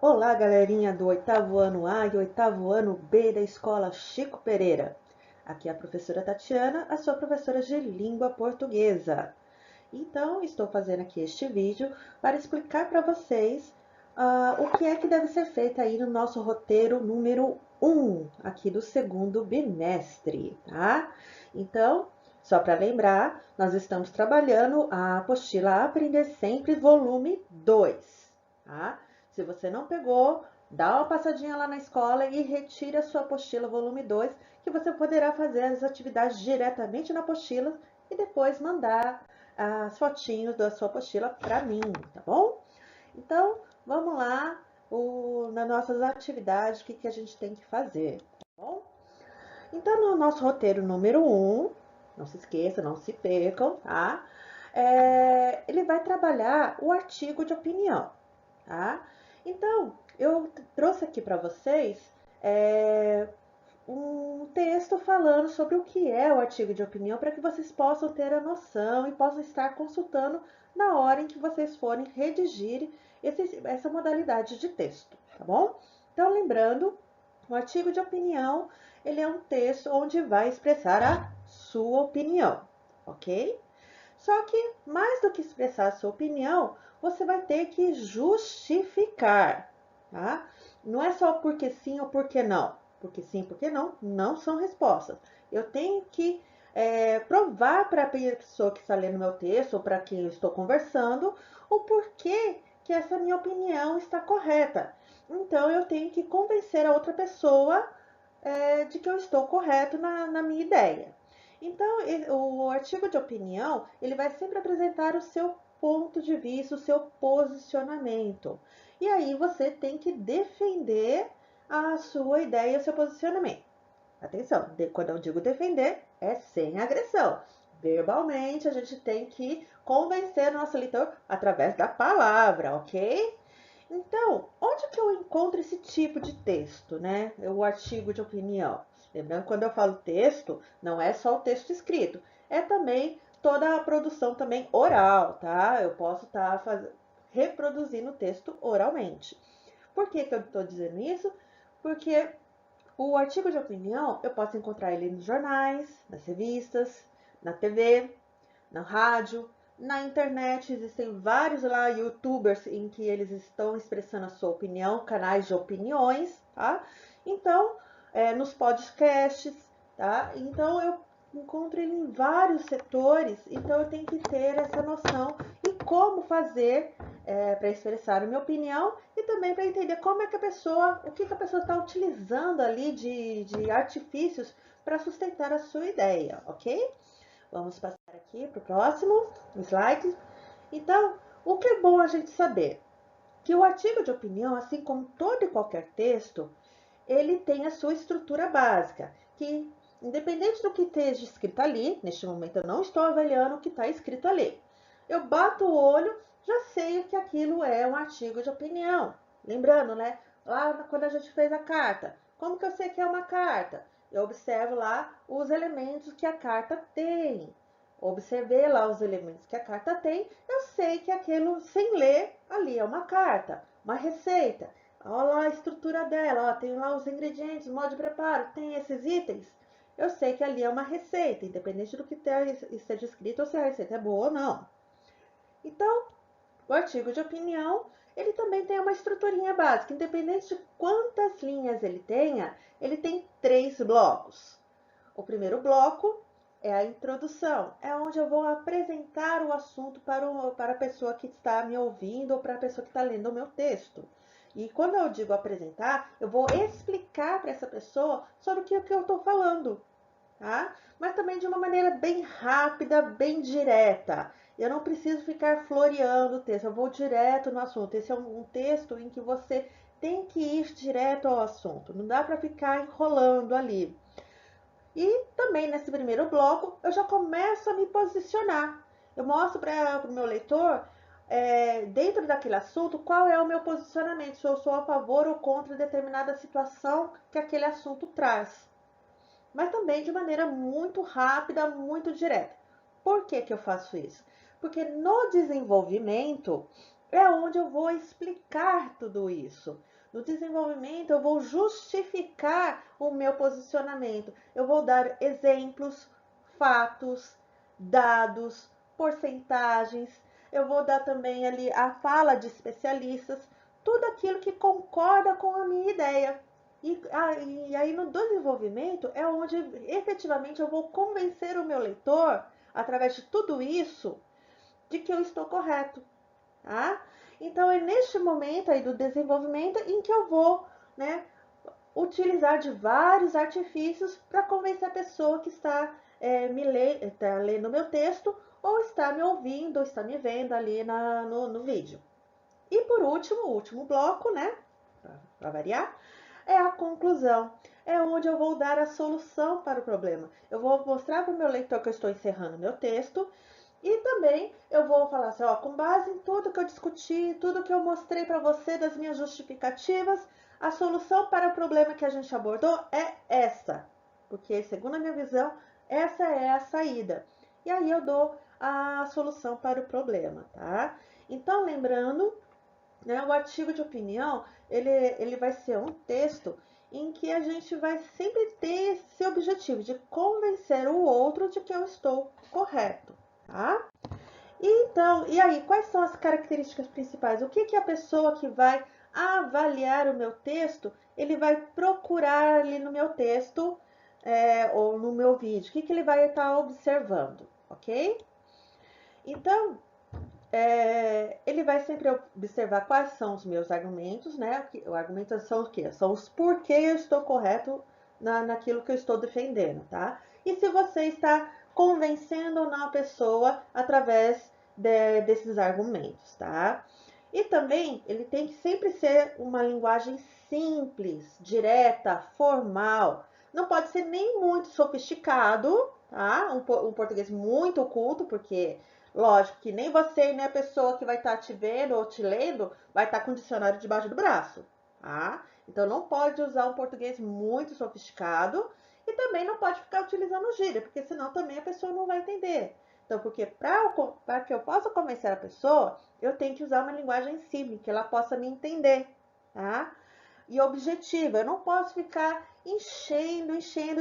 Olá, galerinha do oitavo ano A e oitavo ano B da Escola Chico Pereira. Aqui é a professora Tatiana, a sua professora de língua portuguesa. Então, estou fazendo aqui este vídeo para explicar para vocês o que é que deve ser feito aí no nosso roteiro número 1, aqui do segundo bimestre, tá? Então, só para lembrar, nós estamos trabalhando a apostila Aprender Sempre, volume 2, tá? Se você não pegou, dá uma passadinha lá na escola e retire a sua apostila volume 2, que você poderá fazer as atividades diretamente na apostila e depois mandar as fotinhos da sua apostila para mim, tá bom? Então, vamos lá nas nossas atividades, o que a gente tem que fazer, tá bom? Então, no nosso roteiro número 1, não se esqueça, não se percam, tá? Ele vai trabalhar o artigo de opinião, tá? Então, eu trouxe aqui para vocês um texto falando sobre o que é o artigo de opinião para que vocês possam ter a noção e possam estar consultando na hora em que vocês forem redigir essa modalidade de texto, tá bom? Então, lembrando, o artigo de opinião, ele é um texto onde vai expressar a sua opinião, ok? Só que, mais do que expressar a sua opinião, você vai ter que justificar, tá? Não é só porque sim ou porque não. Porque sim, porque não, não são respostas. Eu tenho que provar para a pessoa que está lendo meu texto ou para quem eu estou conversando o porquê que essa minha opinião está correta. Então, eu tenho que convencer a outra pessoa de que eu estou correto na minha ideia. Então, o artigo de opinião, ele vai sempre apresentar o seu ponto de vista, o seu posicionamento. E aí você tem que defender a sua ideia, o seu posicionamento. Atenção, quando eu digo defender, é sem agressão. Verbalmente, a gente tem que convencer o nosso leitor através da palavra, ok? Então, onde que eu encontro esse tipo de texto, né? O artigo de opinião. Lembrando, quando eu falo texto, não é só o texto escrito, é também toda a produção também oral, tá? Eu posso estar reproduzindo o texto oralmente. Por que eu estou dizendo isso? Porque o artigo de opinião, eu posso encontrar ele nos jornais, nas revistas, na TV, na rádio, na internet. Existem vários lá youtubers em que eles estão expressando a sua opinião, canais de opiniões, tá? Então, nos podcasts, tá? Então, eu encontro ele em vários setores, então eu tenho que ter essa noção e como fazer para expressar a minha opinião e também para entender como é que a pessoa, o que a pessoa está utilizando ali de artifícios para sustentar a sua ideia, ok? Vamos passar aqui para o próximo slide. Então, o que é bom a gente saber? Que o artigo de opinião, assim como todo e qualquer texto, ele tem a sua estrutura básica, que independente do que esteja escrito ali, neste momento eu não estou avaliando o que está escrito ali. Eu bato o olho, já sei que aquilo é um artigo de opinião. Lembrando, né? Lá quando a gente fez a carta, como que eu sei que é uma carta? Eu observo lá os elementos que a carta tem. Observei lá os elementos que a carta tem, eu sei que aquilo, sem ler, ali é uma carta, uma receita. Olha lá a estrutura dela, ó, tem lá os ingredientes, o modo de preparo, tem esses itens. Eu sei que ali é uma receita, independente do que esteja escrito ou se a receita é boa ou não. Então, o artigo de opinião, ele também tem uma estruturinha básica, independente de quantas linhas ele tenha, ele tem 3 blocos. O primeiro bloco é a introdução, é onde eu vou apresentar o assunto para a pessoa que está me ouvindo ou para a pessoa que está lendo o meu texto. E quando eu digo apresentar, eu vou explicar para essa pessoa sobre o que eu estou falando, tá? Mas também de uma maneira bem rápida, bem direta. Eu não preciso ficar floreando o texto, eu vou direto no assunto. Esse é um texto em que você tem que ir direto ao assunto, não dá para ficar enrolando ali. E também nesse primeiro bloco eu já começo a me posicionar. Eu mostro para o meu leitor, dentro daquele assunto, qual é o meu posicionamento, se eu sou a favor ou contra determinada situação que aquele assunto traz. Mas também de maneira muito rápida, muito direta. Por que eu faço isso? Porque no desenvolvimento é onde eu vou explicar tudo isso. No desenvolvimento, eu vou justificar o meu posicionamento. Eu vou dar exemplos, fatos, dados, porcentagens. Eu vou dar também ali a fala de especialistas, tudo aquilo que concorda com a minha ideia. E aí no desenvolvimento é onde efetivamente eu vou convencer o meu leitor, através de tudo isso, de que eu estou correto, tá? Então é neste momento aí do desenvolvimento em que eu vou, né, utilizar de vários artifícios para convencer a pessoa que está tá lendo o meu texto ou está me ouvindo ou está me vendo ali no vídeo. E por último, o último bloco, né, para variar, é a conclusão. É onde eu vou dar a solução para o problema. Eu vou mostrar para o meu leitor que eu estou encerrando meu texto e também eu vou falar assim, ó, com base em tudo que eu discuti, tudo que eu mostrei para você das minhas justificativas, a solução para o problema que a gente abordou é essa. Porque, segundo a minha visão, essa é a saída. E aí eu dou a solução para o problema, tá? Então, lembrando, né, o artigo de opinião, ele vai ser um texto em que a gente vai sempre ter esse objetivo de convencer o outro de que eu estou correto, tá? Então, e aí, quais são as características principais? O que que a pessoa que vai avaliar o meu texto, ele vai procurar ali no meu texto ou no meu vídeo? O que que ele vai estar observando, ok? Então, ele vai sempre observar quais são os meus argumentos, né? O argumento são o quê? São os porquê eu estou correto naquilo que eu estou defendendo, tá? E se você está convencendo ou não a pessoa através desses argumentos, tá? E também ele tem que sempre ser uma linguagem simples, direta, formal. Não pode ser nem muito sofisticado, tá? Um português muito culto, porque lógico que nem você e nem a pessoa que vai estar te vendo ou te lendo vai estar com o dicionário debaixo do braço, tá? Então não pode usar um português muito sofisticado e também não pode ficar utilizando gíria, porque senão também a pessoa não vai entender. Então, porque para que eu possa convencer a pessoa, eu tenho que usar uma linguagem simples, que ela possa me entender, tá? E objetiva, eu não posso ficar enchendo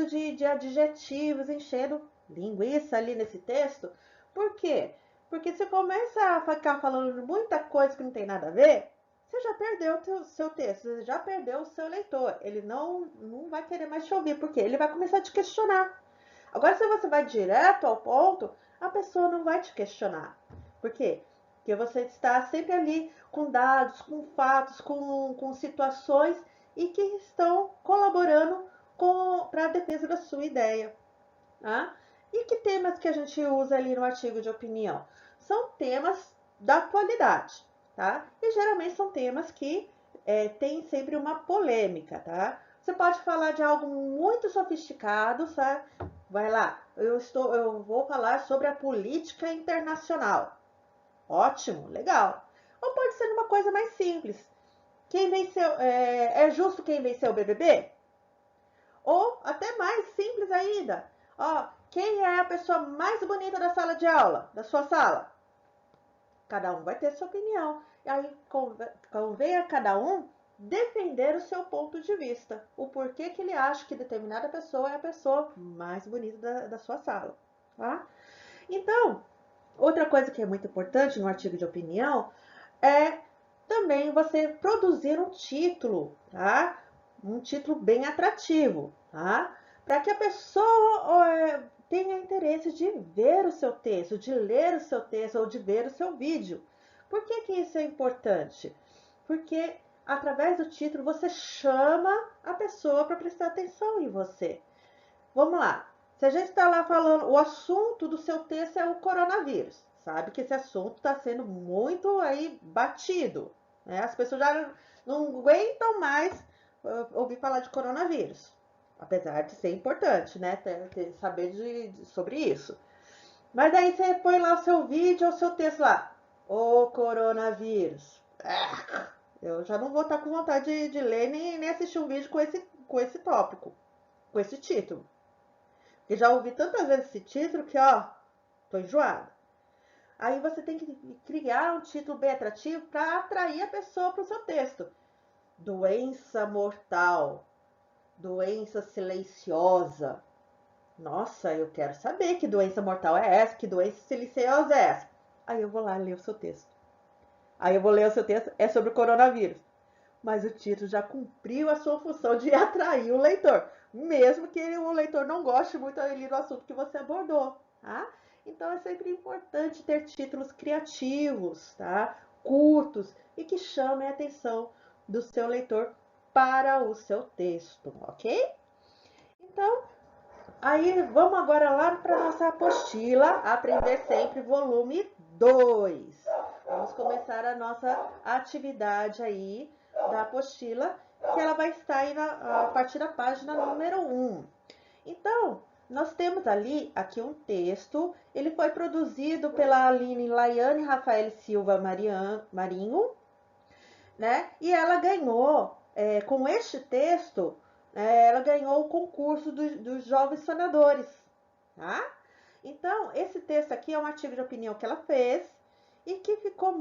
de adjetivos, enchendo linguiça ali nesse texto. Por quê? Porque você começa a ficar falando muita coisa que não tem nada a ver, você já perdeu o seu texto, você já perdeu o seu leitor. Ele não vai querer mais te ouvir, porque ele vai começar a te questionar. Agora, se você vai direto ao ponto, a pessoa não vai te questionar. Por quê? Porque você está sempre ali com dados, com fatos, com situações e que estão colaborando para a defesa da sua ideia. Tá? E que temas que a gente usa ali no artigo de opinião? São temas da atualidade, tá? E geralmente são temas que têm sempre uma polêmica, tá? Você pode falar de algo muito sofisticado, sabe? Vai lá, eu vou falar sobre a política internacional. Ótimo, legal. Ou pode ser uma coisa mais simples. Quem venceu, é justo quem venceu o BBB? Ou até mais simples ainda. Ó, quem é a pessoa mais bonita da sala de aula, da sua sala? Cada um vai ter sua opinião. E aí convém a cada um defender o seu ponto de vista. O porquê que ele acha que determinada pessoa é a pessoa mais bonita da sua sala. Tá? Então, outra coisa que é muito importante no artigo de opinião é também você produzir um título, tá? Um título bem atrativo, tá? Para que a pessoa tenha interesse de ver o seu texto, de ler o seu texto ou de ver o seu vídeo. Por que que isso é importante? Porque através do título você chama a pessoa para prestar atenção em você. Vamos lá. Se a gente está lá falando, o assunto do seu texto é o coronavírus. Sabe que esse assunto está sendo muito aí batido. Né? As pessoas já não aguentam mais ouvir falar de coronavírus. Apesar de ser importante, né? Saber sobre isso. Mas daí você põe lá o seu vídeo ou o seu texto lá. O coronavírus. Eu já não vou estar com vontade de ler nem assistir um vídeo com esse tópico, com esse título. Eu já ouvi tantas vezes esse título que, ó, tô enjoada. Aí você tem que criar um título bem atrativo para atrair a pessoa para o seu texto. Doença mortal, doença silenciosa. Nossa, eu quero saber que doença mortal é essa, que doença silenciosa é essa. Aí eu vou lá ler o seu texto. Aí eu vou ler o seu texto, é sobre o coronavírus. Mas o título já cumpriu a sua função de atrair o leitor, mesmo que o leitor não goste muito ali do assunto que você abordou, tá? Então é sempre importante ter títulos criativos, tá? Curtos e que chamem a atenção do seu leitor para o seu texto, ok? Então, aí vamos agora lá para nossa apostila, Aprender Sempre, volume 2. Vamos começar a nossa atividade aí da apostila, que ela vai estar aí a partir da página número 1. Então, nós temos ali aqui um texto, ele foi produzido pela Aline Laiane Rafael Silva Marinho, né? E ela ganhou, com este texto, ela ganhou o concurso dos jovens sonadores, tá? Então, esse texto aqui é um artigo de opinião que ela fez e que ficou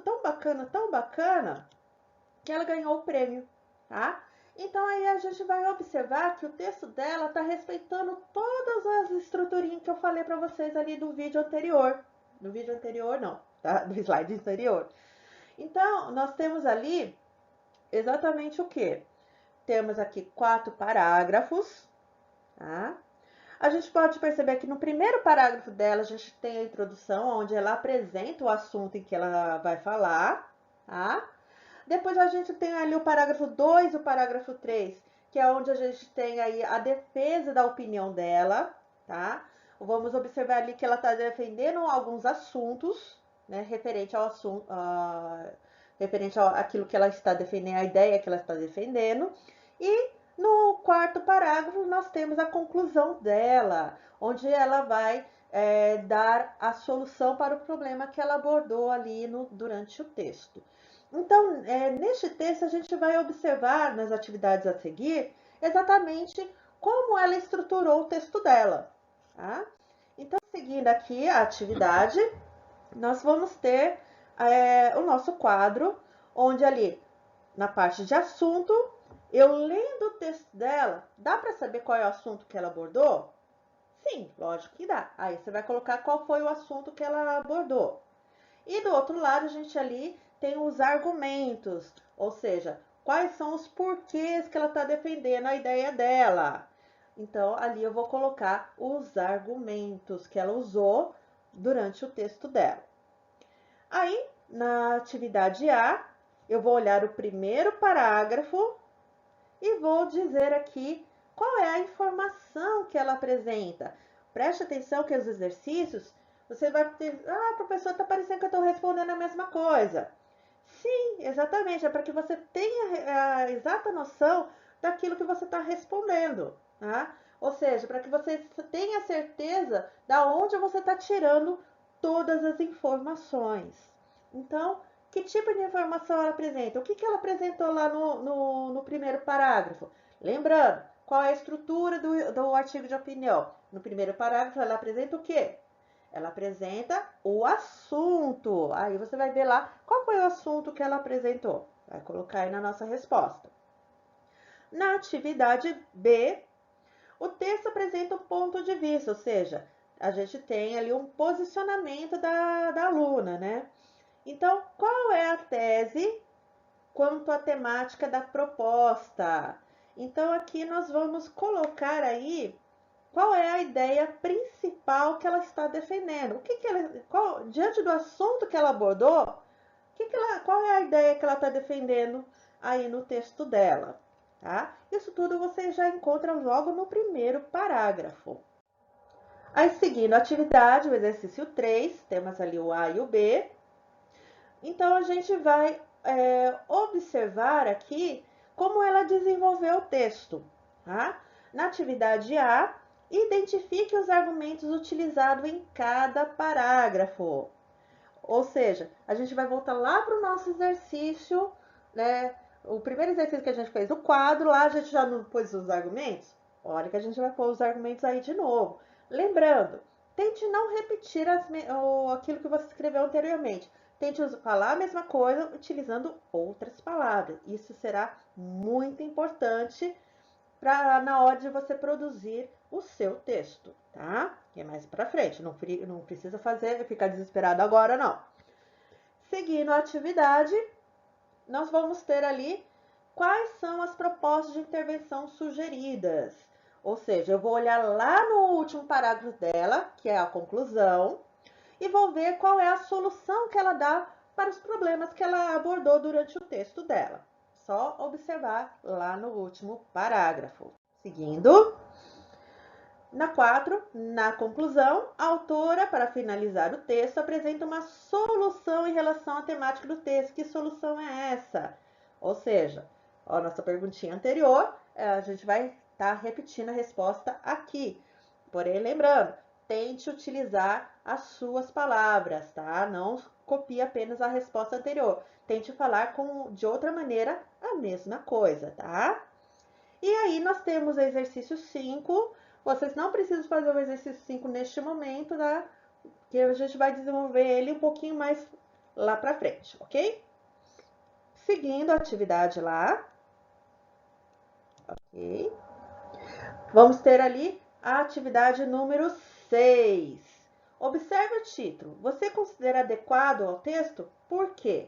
tão bacana, que ela ganhou o prêmio, tá? Então, aí a gente vai observar que o texto dela está respeitando todas as estruturinhas que eu falei para vocês ali do vídeo anterior. Do vídeo anterior, não, tá? Do slide anterior. Então, nós temos ali exatamente o que? Temos aqui 4 parágrafos, tá? A gente pode perceber que no primeiro parágrafo dela, a gente tem a introdução, onde ela apresenta o assunto em que ela vai falar, tá? Depois a gente tem ali o parágrafo 2 e o parágrafo 3, que é onde a gente tem aí a defesa da opinião dela, tá? Vamos observar ali que ela está defendendo alguns assuntos, né, referente ao assunto, referente àquilo que ela está defendendo, a ideia que ela está defendendo. E no quarto parágrafo, nós temos a conclusão dela, onde ela vai dar a solução para o problema que ela abordou ali durante o texto. Então, neste texto, a gente vai observar nas atividades a seguir exatamente como ela estruturou o texto dela. Tá? Então, seguindo aqui a atividade, nós vamos ter o nosso quadro, onde ali, na parte de assunto, eu lendo o texto dela, dá para saber qual é o assunto que ela abordou? Sim, lógico que dá. Aí você vai colocar qual foi o assunto que ela abordou. E do outro lado, a gente ali tem os argumentos, ou seja, quais são os porquês que ela está defendendo a ideia dela. Então, ali eu vou colocar os argumentos que ela usou durante o texto dela. Aí, na atividade A, eu vou olhar o primeiro parágrafo e vou dizer aqui qual é a informação que ela apresenta. Preste atenção que os exercícios, você vai ter, professor, está parecendo que eu estou respondendo a mesma coisa. Sim, exatamente, é para que você tenha a exata noção daquilo que você está respondendo, tá? Ou seja, para que você tenha certeza da onde você está tirando todas as informações. Então, que tipo de informação ela apresenta? O que ela apresentou lá no primeiro parágrafo? Lembrando, qual é a estrutura do artigo de opinião? No primeiro parágrafo, ela apresenta o quê? Ela apresenta o assunto. Aí você vai ver lá qual foi o assunto que ela apresentou. Vai colocar aí na nossa resposta. Na atividade B, o texto apresenta um ponto de vista, ou seja, a gente tem ali um posicionamento da aluna, né? Então, qual é a tese quanto à temática da proposta? Então, aqui nós vamos colocar aí qual é a ideia principal que ela está defendendo. Diante do assunto que ela abordou, qual é a ideia que ela está defendendo aí no texto dela? Tá? Isso tudo você já encontra logo no primeiro parágrafo. Aí, seguindo a atividade, o exercício 3, temos ali o A e o B. Então, a gente vai observar aqui como ela desenvolveu o texto. Tá? Na atividade A, identifique os argumentos utilizados em cada parágrafo. Ou seja, a gente vai voltar lá para o nosso exercício, né? O primeiro exercício que a gente fez, o quadro, lá a gente já não pôs os argumentos. Olha que a gente vai pôr os argumentos aí de novo. Lembrando Tente não repetir aquilo que você escreveu anteriormente. Tente falar a mesma coisa utilizando outras palavras. Isso será muito importante na hora de você produzir o seu texto, tá? Que é mais para frente, não precisa ficar desesperado agora, não. Seguindo a atividade, nós vamos ter ali quais são as propostas de intervenção sugeridas. Ou seja, eu vou olhar lá no último parágrafo dela, que é a conclusão, e vou ver qual é a solução que ela dá para os problemas que ela abordou durante o texto dela. Só observar lá no último parágrafo. Seguindo, na 4, na conclusão, a autora, para finalizar o texto, apresenta uma solução em relação à temática do texto. Que solução é essa? Ou seja, a nossa perguntinha anterior, a gente vai estar repetindo a resposta aqui. Porém, lembrando, tente utilizar as suas palavras, tá? Não copie apenas a resposta anterior. Tente falar de outra maneira a mesma coisa, tá? E aí, nós temos o exercício 5. Vocês não precisam fazer o exercício 5 neste momento, tá? Que a gente vai desenvolver ele um pouquinho mais lá pra frente, ok? Seguindo a atividade lá. Ok. Vamos ter ali a atividade número 6. Observe o título. Você considera adequado ao texto? Por quê?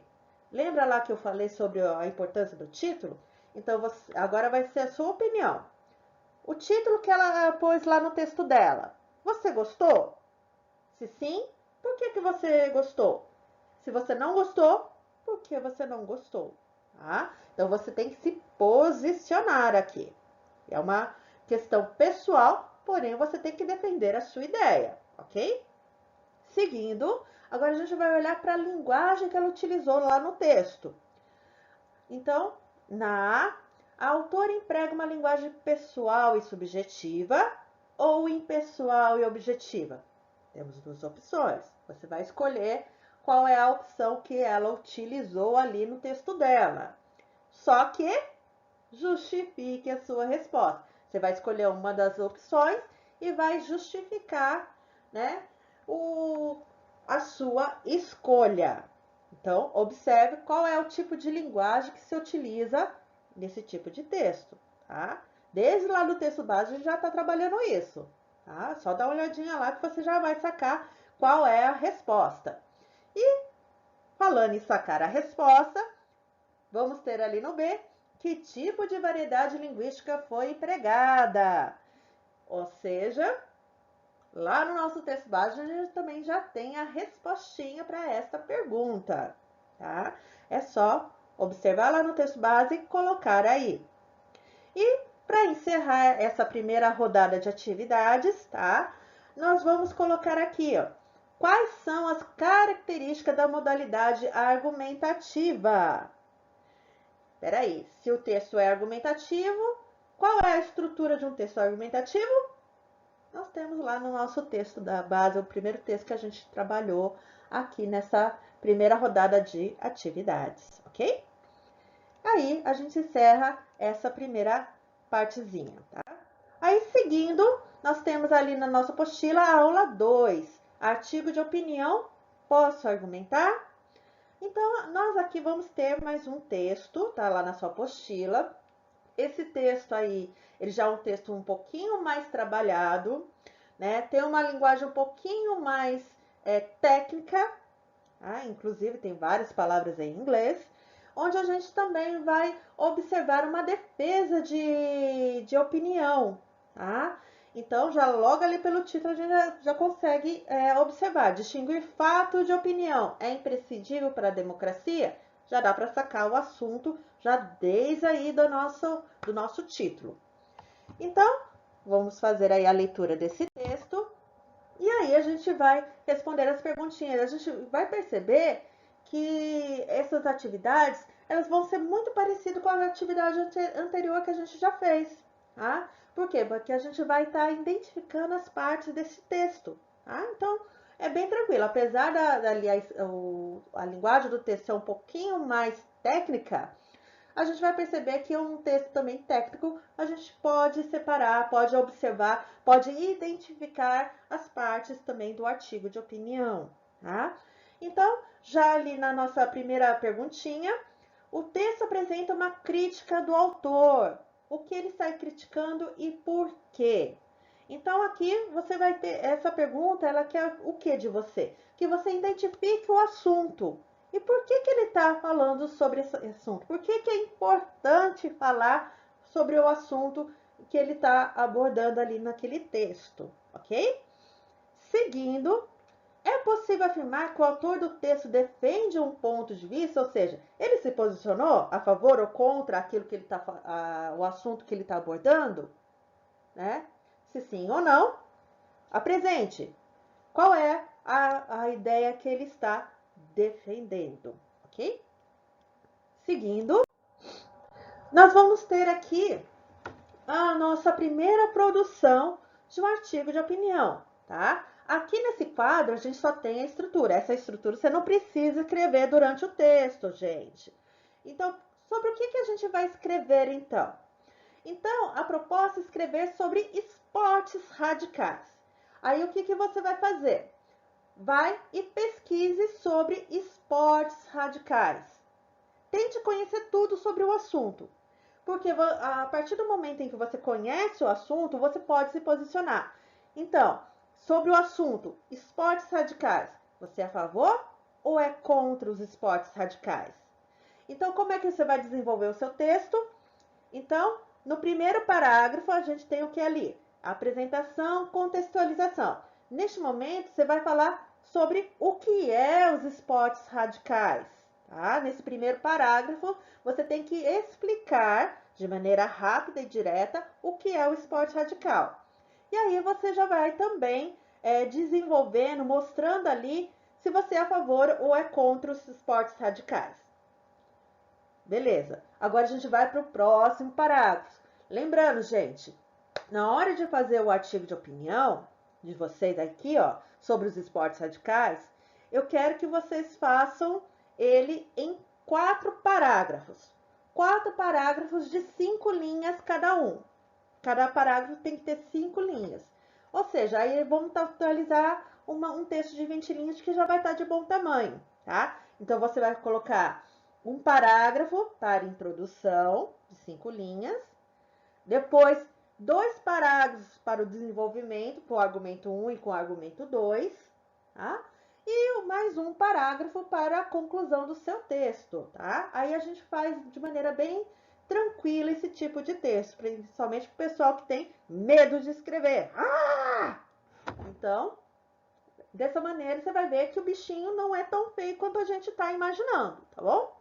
Lembra lá que eu falei sobre a importância do título? Então, agora vai ser a sua opinião. O título que ela pôs lá no texto dela. Você gostou? Se sim, por que você gostou? Se você não gostou, por que você não gostou? Tá? Então, você tem que se posicionar aqui. É uma questão pessoal, porém, você tem que defender a sua ideia, ok? Seguindo, agora a gente vai olhar para a linguagem que ela utilizou lá no texto. Então, na A autora emprega uma linguagem pessoal e subjetiva ou impessoal e objetiva? Temos duas opções. Você vai escolher qual é a opção que ela utilizou ali no texto dela. Só que justifique a sua resposta. Você vai escolher uma das opções e vai justificar, né, a sua escolha. Então, observe qual é o tipo de linguagem que se utiliza nesse tipo de texto, tá? Desde lá do texto base, a gente já está trabalhando isso, tá? Só dá uma olhadinha lá que você já vai sacar qual é a resposta. E, falando em sacar a resposta, vamos ter ali no B, que tipo de variedade linguística foi empregada? Ou seja, lá no nosso texto base, a gente também já tem a respostinha para esta pergunta, tá? É só observar lá no texto base e colocar aí. E para encerrar essa primeira rodada de atividades, tá? Nós vamos colocar aqui, ó. Quais são as características da modalidade argumentativa? Peraí, se o texto é argumentativo, qual é a estrutura de um texto argumentativo? Nós temos lá no nosso texto da base, o primeiro texto que a gente trabalhou aqui nessa primeira rodada de atividades, ok? Aí, a gente encerra essa primeira partezinha, tá? Aí, seguindo, nós temos ali na nossa apostila a aula 2, artigo de opinião, posso argumentar? Então, nós aqui vamos ter mais um texto, tá lá na sua apostila. Esse texto aí, ele já é um texto um pouquinho mais trabalhado, né? Tem uma linguagem um pouquinho mais técnica, tá? Inclusive tem várias palavras em inglês, onde a gente também vai observar uma defesa de opinião, tá? Então, já logo ali pelo título, a gente já consegue observar. Distinguir fato de opinião é imprescindível para a democracia? Já dá para sacar o assunto já desde aí do nosso título. Então, vamos fazer aí a leitura desse texto. E aí a gente vai responder as perguntinhas. A gente vai perceber que essas atividades, elas vão ser muito parecidas com a atividade anterior que a gente já fez, tá? Por quê? Porque a gente vai estar identificando as partes desse texto, tá? Então, é bem tranquilo. Apesar a linguagem do texto ser um pouquinho mais técnica, a gente vai perceber que um texto também técnico, a gente pode separar, pode observar, pode identificar as partes também do artigo de opinião, tá? Então, já ali na nossa primeira perguntinha, o texto apresenta uma crítica do autor. O que ele está criticando e por quê? Então, aqui você vai ter essa pergunta, ela quer o que de você? Que você identifique o assunto. E por que ele está falando sobre esse assunto? Por que é importante falar sobre o assunto que ele está abordando ali naquele texto, ok? Seguindo, é possível afirmar que o autor do texto defende um ponto de vista, ou seja, ele se posicionou a favor ou contra aquilo que ele o assunto que ele está abordando, né? Se sim ou não, apresente. Qual é a ideia que ele está defendendo, ok? Seguindo, nós vamos ter aqui a nossa primeira produção de um artigo de opinião, tá? Aqui nesse quadro a gente só tem a estrutura. Essa estrutura você não precisa escrever durante o texto, gente. Então, sobre o que a gente vai escrever então? Então, a proposta é escrever sobre esportes radicais. Aí o que você vai fazer? Vai e pesquise sobre esportes radicais. Tente conhecer tudo sobre o assunto, porque a partir do momento em que você conhece o assunto, você pode se posicionar. Então, sobre o assunto esportes radicais, você é a favor ou é contra os esportes radicais? Então, como é que você vai desenvolver o seu texto? Então, no primeiro parágrafo, a gente tem o que ali? Apresentação, contextualização. Neste momento, você vai falar sobre o que é os esportes radicais. Tá? Nesse primeiro parágrafo, você tem que explicar de maneira rápida e direta o que é o esporte radical. E aí você já vai também desenvolvendo, mostrando ali se você é a favor ou é contra os esportes radicais. Beleza. Agora a gente vai para o próximo parágrafo. Lembrando, gente, na hora de fazer o artigo de opinião de vocês aqui, ó, sobre os esportes radicais, eu quero que vocês façam ele em 4 parágrafos. 4 parágrafos de 5 linhas cada um. Cada parágrafo tem que ter 5 linhas. Ou seja, aí vamos totalizar um texto de 20 linhas que já vai estar de bom tamanho, tá? Então, você vai colocar um parágrafo para introdução, de 5 linhas. Depois, 2 parágrafos para o desenvolvimento, com o argumento 1 e com o argumento 2, tá? E mais um parágrafo para a conclusão do seu texto, tá? Aí a gente faz de maneira bem tranquila esse tipo de texto, principalmente para o pessoal que tem medo de escrever. Então, dessa maneira você vai ver que o bichinho não é tão feio quanto a gente está imaginando, tá bom?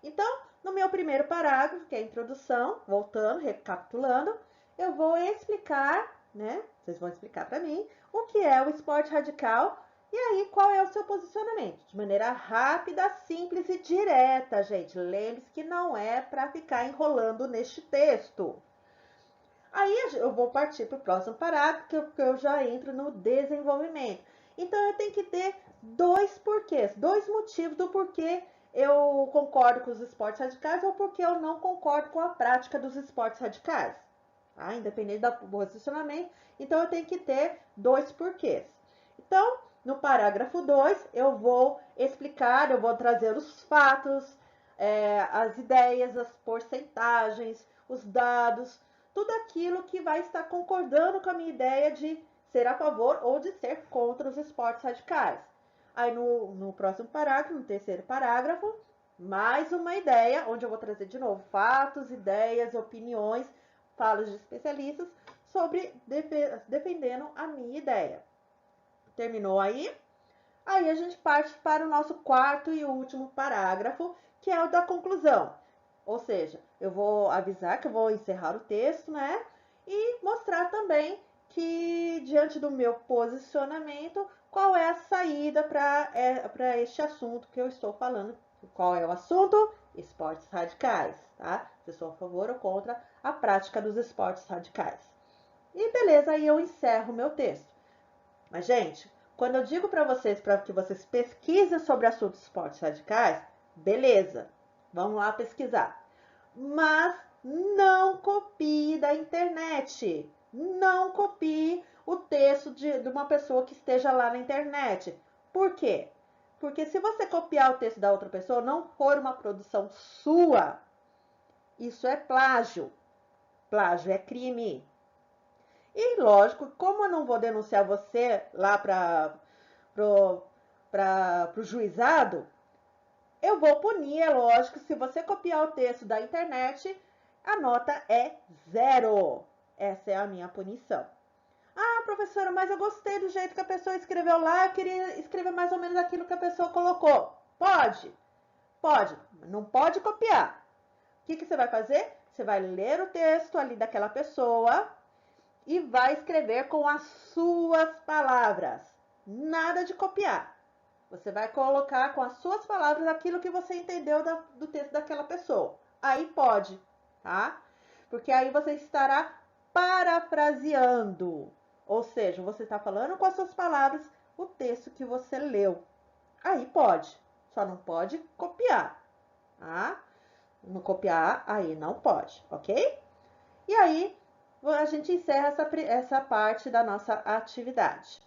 Então, no meu primeiro parágrafo, que é a introdução, voltando, recapitulando, eu vou explicar, né? Vocês vão explicar para mim o que é o esporte radical e aí qual é o seu posicionamento. De maneira rápida, simples e direta, gente. Lembre-se que não é para ficar enrolando neste texto. Aí eu vou partir para o próximo parágrafo, que eu já entro no desenvolvimento. Então, eu tenho que ter 2 porquês, 2 motivos do porquê eu concordo com os esportes radicais ou porque eu não concordo com a prática dos esportes radicais. Tá? Independente do posicionamento, então eu tenho que ter 2 porquês. Então, no parágrafo 2, eu vou explicar, eu vou trazer os fatos, as ideias, as porcentagens, os dados, tudo aquilo que vai estar concordando com a minha ideia de ser a favor ou de ser contra os esportes radicais. Aí no próximo parágrafo, no terceiro parágrafo, mais uma ideia, onde eu vou trazer de novo fatos, ideias, opiniões, falas de especialistas sobre defendendo a minha ideia. Terminou aí? Aí a gente parte para o nosso quarto e último parágrafo, que é o da conclusão. Ou seja, eu vou avisar que eu vou encerrar o texto, né? E mostrar também que, diante do meu posicionamento, qual é a saída para este assunto que eu estou falando. Qual é o assunto? Esportes radicais, tá? Se eu sou a favor ou contra a prática dos esportes radicais. E beleza, aí eu encerro o meu texto. Mas, gente, quando eu digo para que vocês pesquisem sobre assuntos esportes radicais, beleza, vamos lá pesquisar. Mas não copie da internet. Não copie o texto de uma pessoa que esteja lá na internet. Por quê? Porque se você copiar o texto da outra pessoa, não for uma produção sua, isso é plágio. Plágio é crime. E lógico, como eu não vou denunciar você lá para o juizado, eu vou punir, é lógico, se você copiar o texto da internet, a nota é 0. Essa é a minha punição. Ah, professora, mas eu gostei do jeito que a pessoa escreveu lá, eu queria escrever mais ou menos aquilo que a pessoa colocou. Pode? Pode. Não pode copiar. O que você vai fazer? Você vai ler o texto ali daquela pessoa e vai escrever com as suas palavras. Nada de copiar. Você vai colocar com as suas palavras aquilo que você entendeu do texto daquela pessoa. Aí pode, tá? Porque aí você estará parafraseando. Ou seja, você está falando com as suas palavras o texto que você leu. Aí pode. Só não pode copiar, tá? Não copiar, aí não pode, ok? E aí a gente encerra essa parte da nossa atividade.